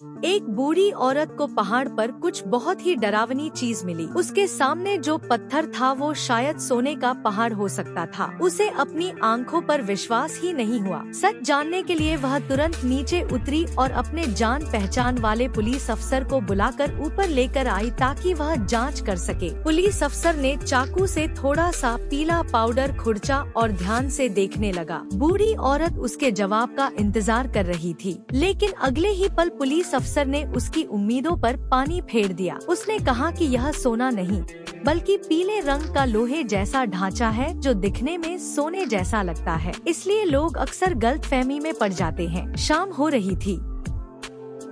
एक बूढ़ी औरत को पहाड़ पर कुछ बहुत ही डरावनी चीज मिली। उसके सामने जो पत्थर था वो शायद सोने का पहाड़ हो सकता था। उसे अपनी आंखों पर विश्वास ही नहीं हुआ। सच जानने के लिए वह तुरंत नीचे उतरी और अपने जान पहचान वाले पुलिस अफसर को बुलाकर ऊपर लेकर आई ताकि वह जांच कर सके। पुलिस अफसर ने चाकू से थोड़ा सा पीला पाउडर खुरचा और ध्यान से देखने लगा। बूढ़ी औरत उसके जवाब का इंतजार कर रही थी, लेकिन अगले ही पल पुलिस अफसर ने उसकी उम्मीदों पर पानी फेर दिया। उसने कहा कि यह सोना नहीं बल्कि पीले रंग का लोहे जैसा ढांचा है जो दिखने में सोने जैसा लगता है, इसलिए लोग अक्सर गलतफहमी में पड़ जाते हैं। शाम हो रही थी,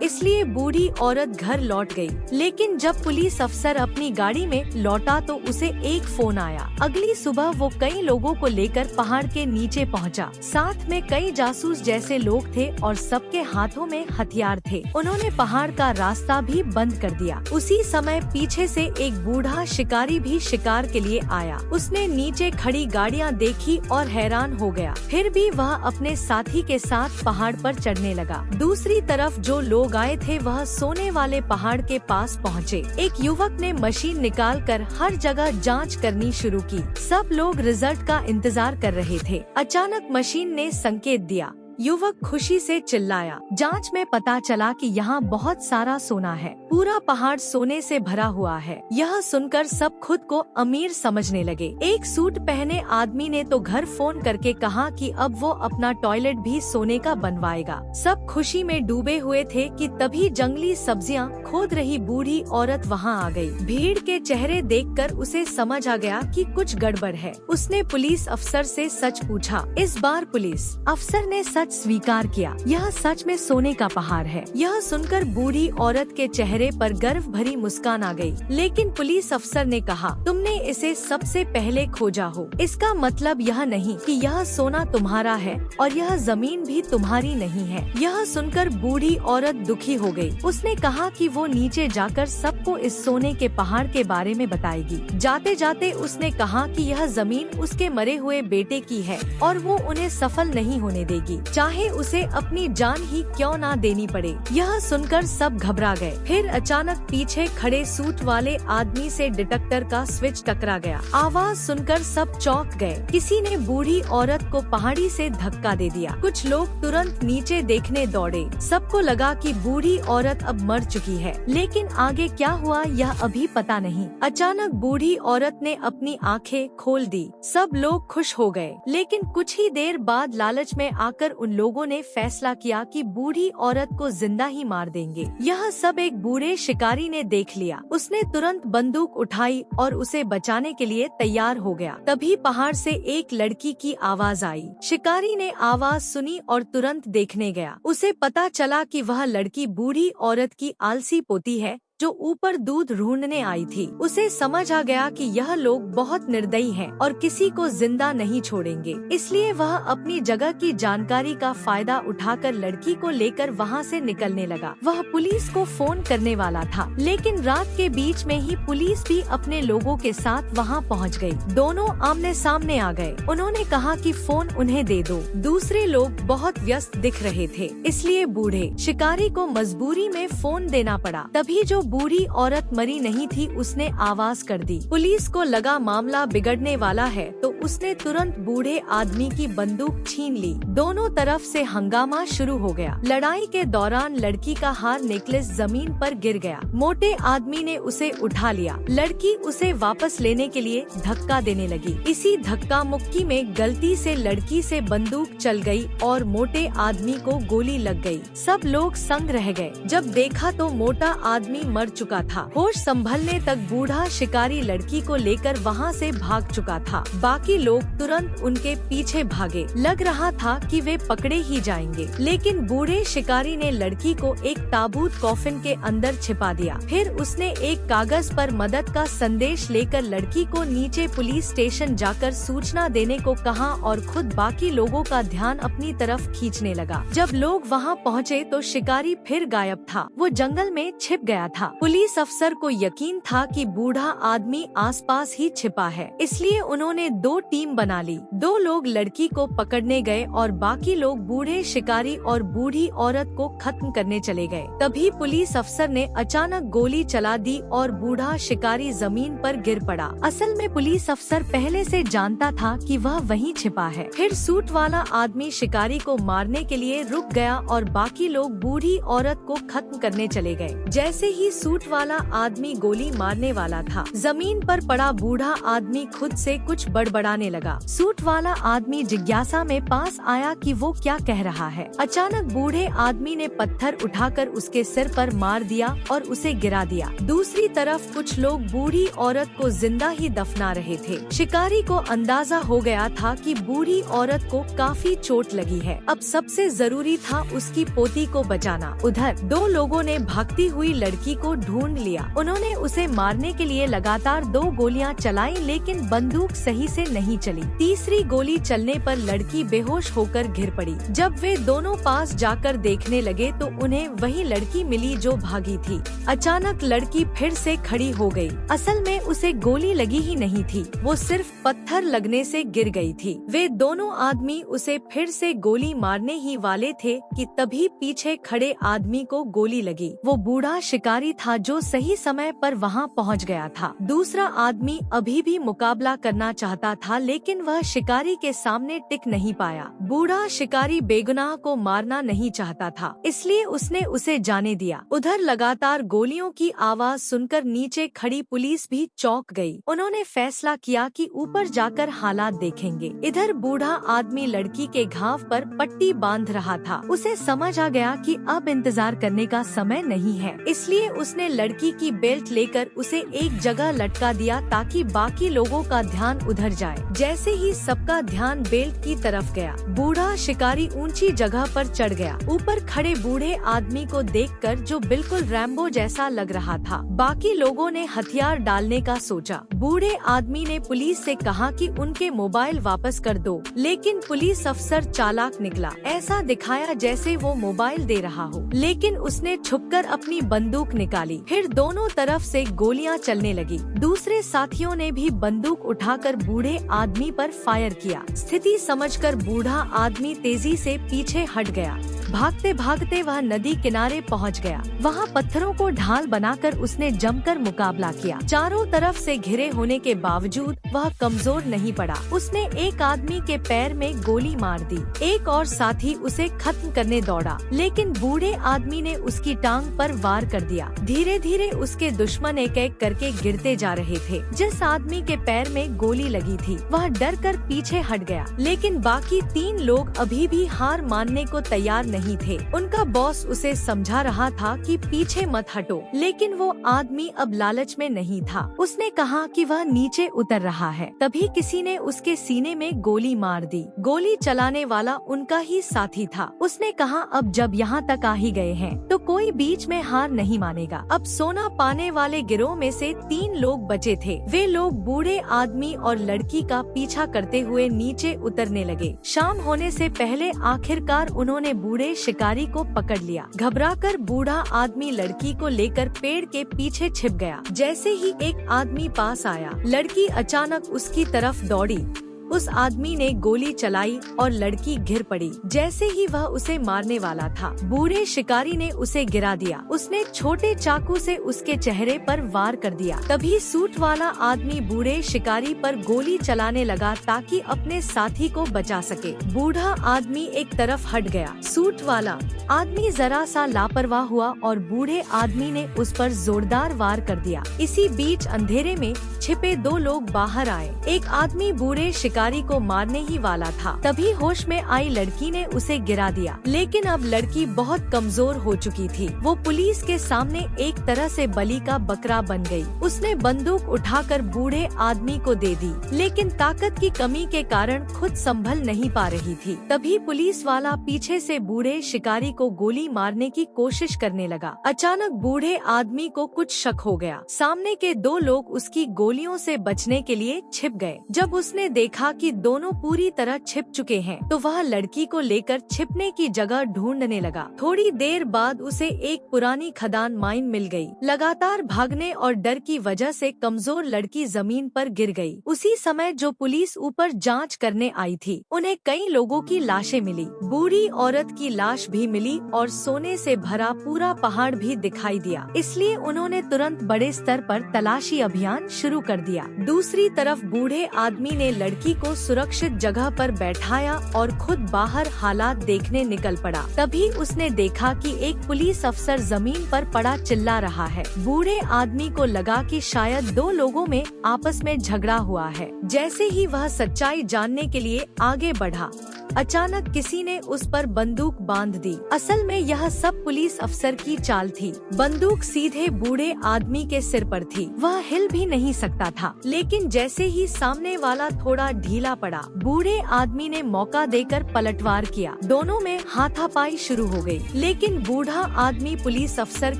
इसलिए बूढ़ी औरत घर लौट गई। लेकिन जब पुलिस अफसर अपनी गाड़ी में लौटा तो उसे एक फोन आया। अगली सुबह वो कई लोगों को लेकर पहाड़ के नीचे पहुंचा। साथ में कई जासूस जैसे लोग थे और सबके हाथों में हथियार थे। उन्होंने पहाड़ का रास्ता भी बंद कर दिया। उसी समय पीछे से एक बूढ़ा शिकारी भी शिकार के लिए आया। उसने नीचे खड़ी गाड़ियां देखी और हैरान हो गया। फिर भी वह अपने साथी के साथ पहाड़ पर चढ़ने लगा। दूसरी तरफ जो लोग आए थे वह सोने वाले पहाड़ के पास पहुँचे। एक युवक ने मशीन निकालकर हर जगह जांच करनी शुरू की। सब लोग रिजल्ट का इंतजार कर रहे थे। अचानक मशीन ने संकेत दिया। युवक खुशी से चिल्लाया। जांच में पता चला कि यहाँ बहुत सारा सोना है। पूरा पहाड़ सोने से भरा हुआ है। यह सुनकर सब खुद को अमीर समझने लगे। एक सूट पहने आदमी ने तो घर फोन करके कहा कि अब वो अपना टॉयलेट भी सोने का बनवाएगा। सब खुशी में डूबे हुए थे कि तभी जंगली सब्जियां खोद रही बूढ़ी औरत वहाँ आ गई। भीड़ के चेहरे देखकर उसे समझ आ गया कि कुछ गड़बड़ है। उसने पुलिस अफसर से सच पूछा। इस बार पुलिस अफसर ने सच स्वीकार किया। यह सच में सोने का पहाड़ है। यह सुनकर बूढ़ी औरत के चेहरे पर गर्व भरी मुस्कान आ गई। लेकिन पुलिस अफसर ने कहा, तुमने इसे सबसे पहले खोजा हो। इसका मतलब यह नहीं कि यह सोना तुम्हारा है और यह जमीन भी तुम्हारी नहीं है। यह सुनकर बूढ़ी औरत दुखी हो गई। उसने कहा कि वो नीचे जाकर सबको इस सोने के पहाड़ के बारे में बताएगी। जाते जाते उसने कहा कि यह जमीन उसके मरे हुए बेटे की है और वो उन्हें सफल नहीं होने देगी, चाहे उसे अपनी जान ही क्यों ना देनी पड़े। यह सुनकर सब घबरा गए। फिर अचानक पीछे खड़े सूट वाले आदमी से डिटेक्टर का स्विच टकरा गया। आवाज सुनकर सब चौंक गए। किसी ने बूढ़ी औरत को पहाड़ी से धक्का दे दिया। कुछ लोग तुरंत नीचे देखने दौड़े। सबको लगा कि बूढ़ी औरत अब मर चुकी है, लेकिन आगे क्या हुआ यह अभी पता नहीं। अचानक बूढ़ी औरत ने अपनी आंखें खोल दी। सब लोग खुश हो गए, लेकिन कुछ ही देर बाद लालच में आकर उन लोगों ने फैसला किया कि बूढ़ी औरत को जिंदा ही मार देंगे। यह सब एक बूढ़े शिकारी ने देख लिया। उसने तुरंत बंदूक उठाई और उसे बचाने के लिए तैयार हो गया। तभी पहाड़ से एक लड़की की आवाज आई। शिकारी ने आवाज सुनी और तुरंत देखने गया। उसे पता चला कि वह लड़की बूढ़ी औरत की आलसी पोती है जो ऊपर दूध ढूंढने आई थी। उसे समझ आ गया कि यह लोग बहुत निर्दयी हैं और किसी को जिंदा नहीं छोड़ेंगे, इसलिए वह अपनी जगह की जानकारी का फायदा उठाकर लड़की को लेकर वहां से निकलने लगा। वह पुलिस को फोन करने वाला था, लेकिन रात के बीच में ही पुलिस भी अपने लोगों के साथ वहां पहुंच गई। दोनों आमने सामने आ गए। उन्होंने कहा कि फोन उन्हें दे दो। दूसरे लोग बहुत व्यस्त दिख रहे थे, इसलिए बूढ़े शिकारी को मजबूरी में फोन देना पड़ा। तभी जो बूढ़ी औरत मरी नहीं थी उसने आवाज कर दी। पुलिस को लगा मामला बिगड़ने वाला है तो उसने तुरंत बूढ़े आदमी की बंदूक छीन ली। दोनों तरफ से हंगामा शुरू हो गया। लड़ाई के दौरान लड़की का हार नेकलेस जमीन पर गिर गया। मोटे आदमी ने उसे उठा लिया। लड़की उसे वापस लेने के लिए धक्का देने लगी। इसी धक्का मुक्की में गलती से लड़की से बंदूक चल गई और मोटे आदमी को गोली लग गई। सब लोग संग रह गए। जब देखा तो मोटा आदमी मर चुका था। होश संभलने तक बूढ़ा शिकारी लड़की को लेकर वहाँ से भाग चुका था। बाकी लोग तुरंत उनके पीछे भागे। लग रहा था कि वे पकड़े ही जाएंगे, लेकिन बूढ़े शिकारी ने लड़की को एक ताबूत कॉफिन के अंदर छिपा दिया। फिर उसने एक कागज पर मदद का संदेश लेकर लड़की को नीचे पुलिस स्टेशन जाकर सूचना देने को कहा और खुद बाकी लोगों का ध्यान अपनी तरफ खींचने लगा। जब लोग वहाँ पहुँचे तो शिकारी फिर गायब था। वो जंगल में छिप गया था। था। पुलिस अफसर को यकीन था कि बूढ़ा आदमी आसपास ही छिपा है, इसलिए उन्होंने 2 टीम बना ली। 2 लोग लड़की को पकड़ने गए और बाकी लोग बूढ़े शिकारी और बूढ़ी औरत को खत्म करने चले गए। तभी पुलिस अफसर ने अचानक गोली चला दी और बूढ़ा शिकारी जमीन पर गिर पड़ा। असल में पुलिस अफसर पहले से जानता था कि वह वहीं छिपा है। फिर सूट वाला आदमी शिकारी को मारने के लिए रुक गया और बाकी लोग बूढ़ी औरत को खत्म करने चले गए। जैसे ही सूट वाला आदमी गोली मारने वाला था, जमीन पर पड़ा बूढ़ा आदमी खुद से कुछ बड़बड़ाने लगा। सूट वाला आदमी जिज्ञासा में पास आया कि वो क्या कह रहा है। अचानक बूढ़े आदमी ने पत्थर उठाकर उसके सिर पर मार दिया और उसे गिरा दिया। दूसरी तरफ कुछ लोग बूढ़ी औरत को जिंदा ही दफना रहे थे। शिकारी को अंदाजा हो गया था कि बूढ़ी औरत को काफी चोट लगी है। अब सबसे जरूरी था उसकी पोती को बचाना। उधर 2 लोगों ने भागती हुई लड़की को ढूंढ लिया। उन्होंने उसे मारने के लिए लगातार 2 गोलियां चलाई, लेकिन बंदूक सही से नहीं चली। तीसरी गोली चलने पर लड़की बेहोश होकर गिर पड़ी। जब वे दोनों पास जाकर देखने लगे तो उन्हें वही लड़की मिली जो भागी थी। अचानक लड़की फिर से खड़ी हो गई। असल में उसे गोली लगी ही नहीं थी, वो सिर्फ पत्थर लगने से गिर गई थी। वे दोनों आदमी उसे फिर से गोली मारने ही वाले थे कि तभी पीछे खड़े आदमी को गोली लगी। वो बूढ़ा शिकारी था जो सही समय पर वहां पहुंच गया था। दूसरा आदमी अभी भी मुकाबला करना चाहता था, लेकिन वह शिकारी के सामने टिक नहीं पाया। बूढ़ा शिकारी बेगुनाह को मारना नहीं चाहता था, इसलिए उसने उसे जाने दिया। उधर लगातार गोलियों की आवाज सुनकर नीचे खड़ी पुलिस भी चौंक गई। उन्होंने फैसला किया कि ऊपर जाकर हालात देखेंगे। इधर बूढ़ा आदमी लड़की के घाव पर पट्टी बांध रहा था। उसे समझ आ गया कि अब इंतजार करने का समय नहीं है, इसलिए उसने लड़की की बेल्ट लेकर उसे एक जगह लटका दिया ताकि बाकी लोगों का ध्यान उधर जाए। जैसे ही सबका ध्यान बेल्ट की तरफ गया, बूढ़ा शिकारी ऊंची जगह पर चढ़ गया। ऊपर खड़े बूढ़े आदमी को देखकर, जो बिल्कुल रैम्बो जैसा लग रहा था, बाकी लोगों ने हथियार डालने का सोचा। बूढ़े आदमी ने पुलिस से कहा कि उनके मोबाइल वापस कर दो, लेकिन पुलिस अफसर चालाक निकला। ऐसा दिखाया जैसे वो मोबाइल दे रहा हो, लेकिन उसने छुपकर अपनी बंदूक निकाली। फिर दोनों तरफ से गोलियां चलने लगी। दूसरे साथियों ने भी बंदूक उठाकर बूढ़े आदमी पर फायर किया। स्थिति समझकर बूढ़ा आदमी तेजी से पीछे हट गया। भागते भागते वह नदी किनारे पहुंच गया। वहां पत्थरों को ढाल बनाकर उसने जमकर मुकाबला किया। चारों तरफ से घिरे होने के बावजूद वह कमजोर नहीं पड़ा। उसने एक आदमी के पैर में गोली मार दी। एक और साथी उसे खत्म करने दौड़ा, लेकिन बूढ़े आदमी ने उसकी टांग पर वार कर दिया। धीरे धीरे उसके दुश्मन एक एक करके गिरते जा रहे थे। जिस आदमी के पैर में गोली लगी थी वह डर कर पीछे हट गया, लेकिन बाकी 3 लोग अभी भी हार मानने को तैयार नहीं थे। उनका बॉस उसे समझा रहा था कि पीछे मत हटो, लेकिन वो आदमी अब लालच में नहीं था। उसने कहा कि वह नीचे उतर रहा है। तभी किसी ने उसके सीने में गोली मार दी। गोली चलाने वाला उनका ही साथी था। उसने कहा, अब जब यहाँ तक आ ही गए हैं तो कोई बीच में हार नहीं मानेगा। अब सोना पाने वाले गिरोह में से 3 लोग बचे थे। वे लोग बूढ़े आदमी और लड़की का पीछा करते हुए नीचे उतरने लगे। शाम होने से पहले आखिरकार उन्होंने बूढ़े शिकारी को पकड़ लिया। घबराकर बूढ़ा आदमी लड़की को लेकर पेड़ के पीछे छिप गया। जैसे ही एक आदमी पास आया, लड़की अचानक उसकी तरफ दौड़ी। उस आदमी ने गोली चलाई और लड़की गिर पड़ी। जैसे ही वह उसे मारने वाला था, बूढ़े शिकारी ने उसे गिरा दिया। उसने छोटे चाकू से उसके चेहरे पर वार कर दिया। तभी सूट वाला आदमी बूढ़े शिकारी पर गोली चलाने लगा ताकि अपने साथी को बचा सके। बूढ़ा आदमी एक तरफ हट गया। सूट वाला आदमी जरा सा लापरवाह हुआ और बूढ़े आदमी ने उस पर जोरदार वार कर दिया। इसी बीच अंधेरे में छिपे 2 लोग बाहर आए। एक आदमी बूढ़े शिकारी को मारने ही वाला था। तभी होश में आई लड़की ने उसे गिरा दिया, लेकिन अब लड़की बहुत कमजोर हो चुकी थी। वो पुलिस के सामने एक तरह से बलि का बकरा बन गई। उसने बंदूक उठाकर बूढ़े आदमी को दे दी, लेकिन ताकत की कमी के कारण खुद संभल नहीं पा रही थी। तभी पुलिस वाला पीछे से बूढ़े शिकारी को गोली मारने की कोशिश करने लगा। अचानक बूढ़े आदमी को कुछ शक हो गया। सामने के 2 लोग उसकी गोलियों से बचने के लिए छिप गए। जब उसने देखा कि दोनों पूरी तरह छिप चुके हैं, तो वह लड़की को लेकर छिपने की जगह ढूंढने लगा। थोड़ी देर बाद उसे एक पुरानी खदान माइन मिल गई। लगातार भागने और डर की वजह से कमजोर लड़की जमीन पर गिर गई। उसी समय जो पुलिस ऊपर जांच करने आई थी, उन्हें कई लोगों की लाशें मिली। बूढ़ी औरत की लाश भी मिली और सोने से भरा पूरा पहाड़ भी दिखाई दिया। इसलिए उन्होंने तुरंत बड़े स्तर पर तलाशी अभियान शुरू कर दिया। दूसरी तरफ बूढ़े आदमी ने लड़की को सुरक्षित जगह पर बैठाया और खुद बाहर हालात देखने निकल पड़ा। तभी उसने देखा कि एक पुलिस अफसर जमीन पर पड़ा चिल्ला रहा है। बूढ़े आदमी को लगा कि शायद दो लोगों में आपस में झगड़ा हुआ है। जैसे ही वह सच्चाई जानने के लिए आगे बढ़ा, अचानक किसी ने उस पर बंदूक बांध दी। असल में यह सब पुलिस अफसर की चाल थी। बंदूक सीधे बूढ़े आदमी के सिर पर थी। वह हिल भी नहीं सकता था, लेकिन जैसे ही सामने वाला थोड़ा ढीला पड़ा, बूढ़े आदमी ने मौका देकर पलटवार किया। दोनों में हाथापाई शुरू हो गई, लेकिन बूढ़ा आदमी पुलिस अफसर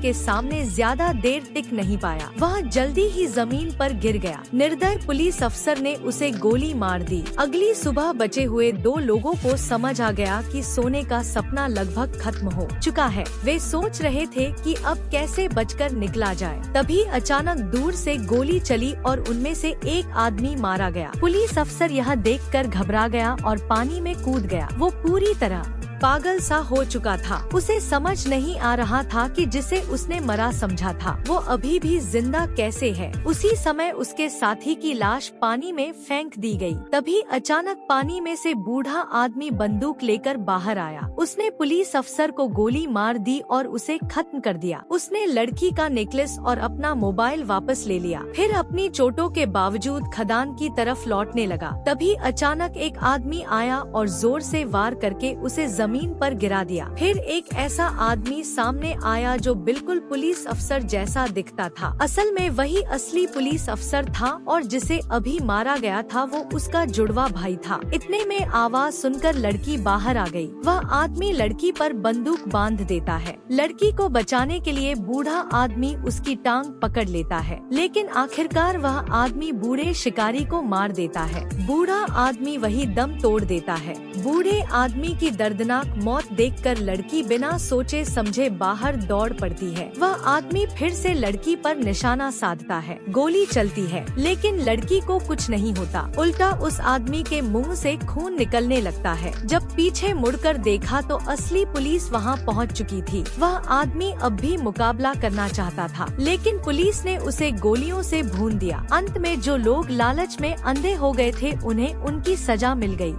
के सामने ज्यादा देर टिक नहीं पाया। वह जल्दी ही जमीन पर गिर गया। निर्दय पुलिस अफसर ने उसे गोली मार दी। अगली सुबह बचे हुए दो लोगों को समझ आ गया कि सोने का सपना लगभग खत्म हो चुका है। वे सोच रहे थे कि अब कैसे बचकर निकला जाए। तभी अचानक दूर से गोली चली और उनमें से एक आदमी मारा गया। पुलिस अफसर यह देखकर घबरा गया और पानी में कूद गया। वो पूरी तरह पागल सा हो चुका था। उसे समझ नहीं आ रहा था कि जिसे उसने मरा समझा था, वो अभी भी जिंदा कैसे है। उसी समय उसके साथी की लाश पानी में फेंक दी गई। तभी अचानक पानी में से बूढ़ा आदमी बंदूक लेकर बाहर आया। उसने पुलिस अफसर को गोली मार दी और उसे खत्म कर दिया। उसने लड़की का नेकलेस और अपना मोबाइल वापस ले लिया। फिर अपनी चोटों के बावजूद खदान की तरफ लौटने लगा। तभी अचानक एक आदमी आया और जोर से वार करके उसे जमीन पर गिरा दिया। फिर एक ऐसा आदमी सामने आया जो बिल्कुल पुलिस अफसर जैसा दिखता था। असल में वही असली पुलिस अफसर था और जिसे अभी मारा गया था वो उसका जुड़वा भाई था। इतने में आवाज सुनकर लड़की बाहर आ गई। वह आदमी लड़की पर बंदूक बांध देता है। लड़की को बचाने के लिए बूढ़ा आदमी उसकी टांग पकड़ लेता है, लेकिन आखिरकार वह आदमी बूढ़े शिकारी को मार देता है। बूढ़ा आदमी वही दम तोड़ देता है। बूढ़े आदमी की दर्दनाक मौत देखकर लड़की बिना सोचे समझे बाहर दौड़ पड़ती है। वह आदमी फिर से लड़की पर निशाना साधता है। गोली चलती है, लेकिन लड़की को कुछ नहीं होता। उल्टा उस आदमी के मुंह से खून निकलने लगता है। जब पीछे मुड़कर देखा तो असली पुलिस वहां पहुंच चुकी थी। वह आदमी अब भी मुकाबला करना चाहता था, लेकिन पुलिस ने उसे गोलियों से भून दिया। अंत में जो लोग लालच में अंधे हो गए थे, उन्हें उनकी सजा मिल गई।